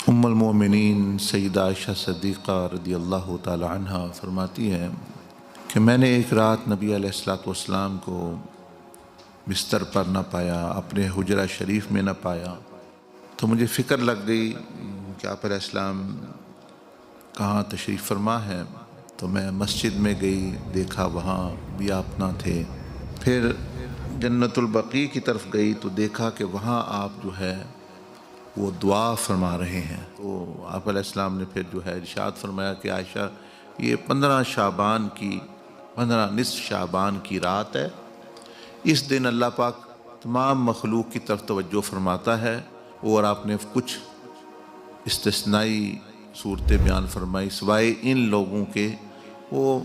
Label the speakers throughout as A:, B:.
A: ام المومنین سیدہ عائشہ صدیقہ رضی اللہ تعالی عنہ فرماتی ہیں کہ میں نے ایک رات نبی علیہ الصلوۃ والسلام کو بستر پر نہ پایا، اپنے حجرہ شریف میں نہ پایا، تو مجھے فکر لگ گئی کہ آپ علیہ السلام کہاں تشریف فرما ہے۔ تو میں مسجد میں گئی، دیکھا وہاں بھی آپ نہ تھے۔ پھر جنت البقیع کی طرف گئی تو دیکھا کہ وہاں آپ جو ہے وہ دعا فرما رہے ہیں۔ تو آپ علیہ السلام نے پھر جو ہے ارشاد فرمایا کہ عائشہ، یہ 15 نصف شعبان کی رات ہے، اس دن اللہ پاک تمام مخلوق کی طرف توجہ فرماتا ہے، اور آپ نے کچھ استثنائی صورتیں بیان فرمائی سوائے ان لوگوں کے، وہ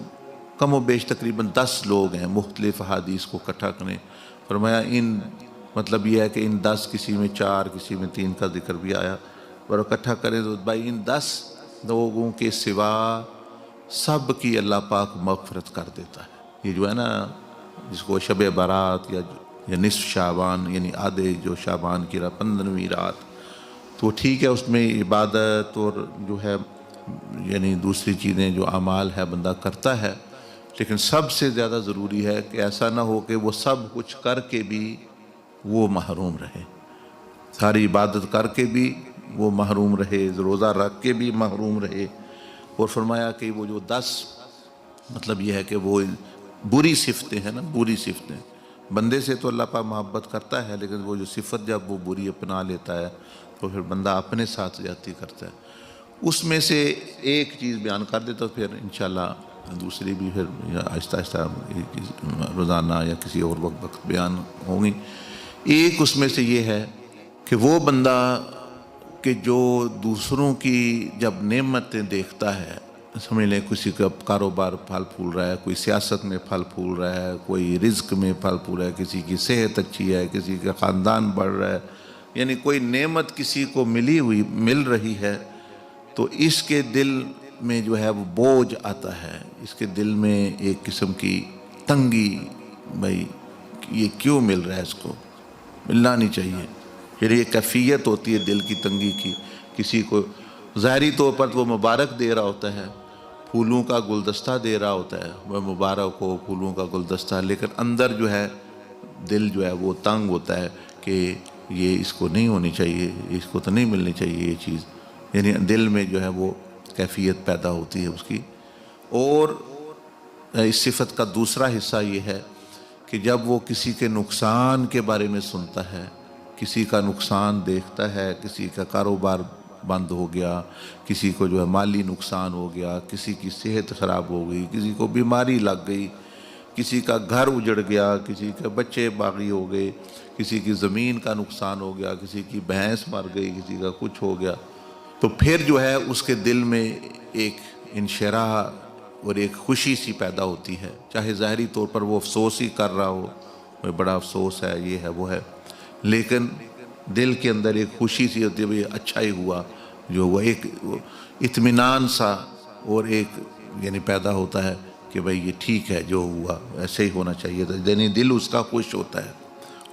A: کم و بیش تقریباً 10 لوگ ہیں، مختلف احادیث کو اکٹھا کریں فرمایا ان مطلب یہ ہے کہ ان 10، کسی میں 4 کسی میں 3 کا ذکر بھی آیا، اور اکٹھا کریں تو بھائی ان 10 لوگوں کے سوا سب کی اللہ پاک مغفرت کر دیتا ہے۔ یہ جو ہے نا جس کو شب برات یا نصف شعبان، یعنی آدھے جو شعبان کی رات 15ویں رات، تو ٹھیک ہے اس میں عبادت اور جو ہے یعنی دوسری چیزیں جو اعمال ہے بندہ کرتا ہے، لیکن سب سے زیادہ ضروری ہے کہ ایسا نہ ہو کہ وہ سب کچھ کر کے بھی وہ محروم رہے، ساری عبادت کر کے بھی وہ محروم رہے، روزہ رکھ کے بھی محروم رہے۔ اور فرمایا کہ وہ جو 10 مطلب یہ ہے کہ وہ بری صفتیں ہیں نا، بری صفتیں، بندے سے تو اللہ پاک محبت کرتا ہے، لیکن وہ جو صفت جب وہ بری اپنا لیتا ہے تو پھر بندہ اپنے ساتھ زیادتی کرتا ہے۔ اس میں سے ایک چیز بیان کر دے تو پھر انشاءاللہ دوسری بھی پھر آہستہ آہستہ روزانہ یا کسی اور وقت بیان ہوں گی۔ ایک اس میں سے یہ ہے کہ وہ بندہ کہ جو دوسروں کی جب نعمتیں دیکھتا ہے، سمجھ لیں کسی کا کاروبار پھل پھول رہا ہے، کوئی سیاست میں پھل پھول رہا ہے، کوئی رزق میں پھل پھول رہا ہے، کسی کی صحت اچھی ہے، کسی کا خاندان بڑھ رہا ہے، یعنی کوئی نعمت کسی کو مل رہی ہے، تو اس کے دل میں جو ہے وہ بوجھ آتا ہے، اس کے دل میں ایک قسم کی تنگی، بھائی یہ کیوں مل رہا ہے، اس کو ملنا نہیں چاہیے۔ پھر یہ کیفیت ہوتی ہے دل کی تنگی کی۔ کسی کو ظاہری طور پر وہ مبارک دے رہا ہوتا ہے، پھولوں کا گلدستہ دے رہا ہوتا ہے، وہ مبارک ہو پھولوں کا گلدستہ، لیکن اندر جو ہے دل جو ہے وہ تنگ ہوتا ہے کہ یہ اس کو نہیں ہونی چاہیے، اس کو تو نہیں ملنی چاہیے یہ چیز، یعنی دل میں جو ہے وہ کیفیت پیدا ہوتی ہے اس کی۔ اور اس صفت کا دوسرا حصہ یہ ہے کہ جب وہ کسی کے نقصان کے بارے میں سنتا ہے، کسی کا نقصان دیکھتا ہے، کسی کا کاروبار بند ہو گیا، کسی کو جو ہے مالی نقصان ہو گیا، کسی کی صحت خراب ہو گئی، کسی کو بیماری لگ گئی، کسی کا گھر اجڑ گیا، کسی کے بچے باغی ہو گئے، کسی کی زمین کا نقصان ہو گیا، کسی کی بھینس مر گئی، کسی کا کچھ ہو گیا، تو پھر جو ہے اس کے دل میں ایک انشراح اور ایک خوشی سی پیدا ہوتی ہے، چاہے ظاہری طور پر وہ افسوس ہی کر رہا ہو، وہ بڑا افسوس ہے، یہ ہے وہ ہے، لیکن دل کے اندر ایک خوشی سی ہوتی ہے، وہ اچھا ہی ہوا جو وہ ایک اطمینان سا اور ایک یعنی پیدا ہوتا ہے کہ بھئی یہ ٹھیک ہے جو ہوا ایسے ہی ہونا چاہیے تھا، یعنی دل اس کا خوش ہوتا ہے۔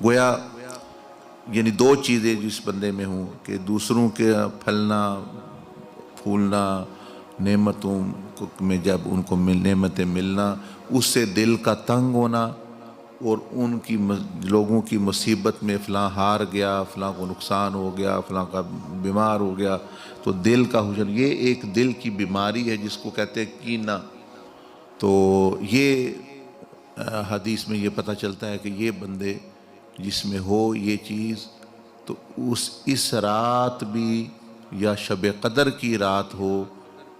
A: گویا یعنی 2 چیزیں جس بندے میں ہوں کہ دوسروں کے پھلنا پھولنا، نعمتوں میں جب ان کو نعمتیں ملنا، اس سے دل کا تنگ ہونا، اور ان کی لوگوں کی مصیبت میں فلاں ہار گیا، فلاں کو نقصان ہو گیا، فلاں کا بیمار ہو گیا، تو دل کا حزن، یہ ایک دل کی بیماری ہے جس کو کہتے ہیں کینہ۔ تو یہ حدیث میں یہ پتہ چلتا ہے کہ یہ بندے جس میں ہو یہ چیز، تو اس رات بھی یا شب قدر کی رات ہو،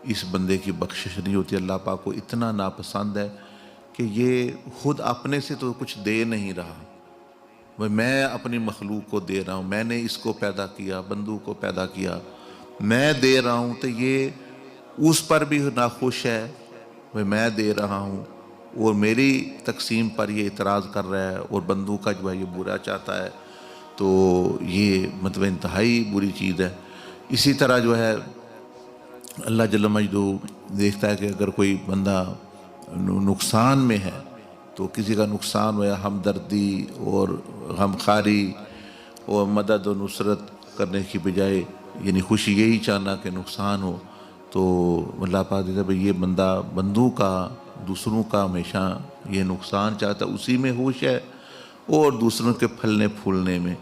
A: اس بندے کی بخشش نہیں ہوتی۔ اللہ پاک کو اتنا ناپسند ہے کہ یہ خود اپنے سے تو کچھ دے نہیں رہا، میں اپنی مخلوق کو دے رہا ہوں، میں نے اس کو پیدا کیا، بندوں کو پیدا کیا، میں دے رہا ہوں، تو یہ اس پر بھی ناخوش ہے، میں دے رہا ہوں اور میری تقسیم پر یہ اعتراض کر رہا ہے، اور بندوں کا جو ہے یہ برا چاہتا ہے، تو یہ مطلب انتہائی بری چیز ہے۔ اسی طرح جو ہے اللہ جل مجدہ دیکھتا ہے کہ اگر کوئی بندہ نقصان میں ہے تو کسی کا نقصان ہوا، ہمدردی اور غمخواری اور مدد و نصرت کرنے کی بجائے یعنی خوشی یہی چاہنا کہ نقصان ہو، تو اللہ پاک دیتا ہے بھئی یہ بندوں کا دوسروں کا ہمیشہ یہ نقصان چاہتا ہے، اسی میں خوش ہے اور دوسروں کے پھلنے پھولنے میں.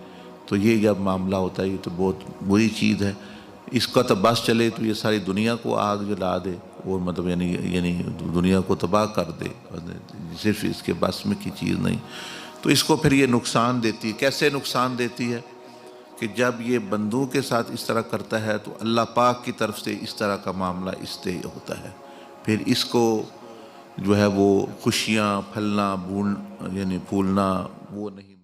A: تو یہ جب معاملہ ہوتا ہے یہ تو بہت بری چیز ہے. اس کا تو بس چلے تو یہ ساری دنیا کو آگ جلا دے اور مطلب یعنی دنیا کو تباہ کر دے، صرف اس کے بس میں کی چیز نہیں. تو اس کو پھر یہ نقصان دیتی ہے. کیسے نقصان دیتی ہے؟ کہ جب یہ بندوں کے ساتھ اس طرح کرتا ہے تو اللہ پاک کی طرف سے اس طرح کا معاملہ اس سے ہوتا ہے. پھر اس کو جو ہے وہ خوشیاں پھلنا یعنی پھولنا وہ نہیں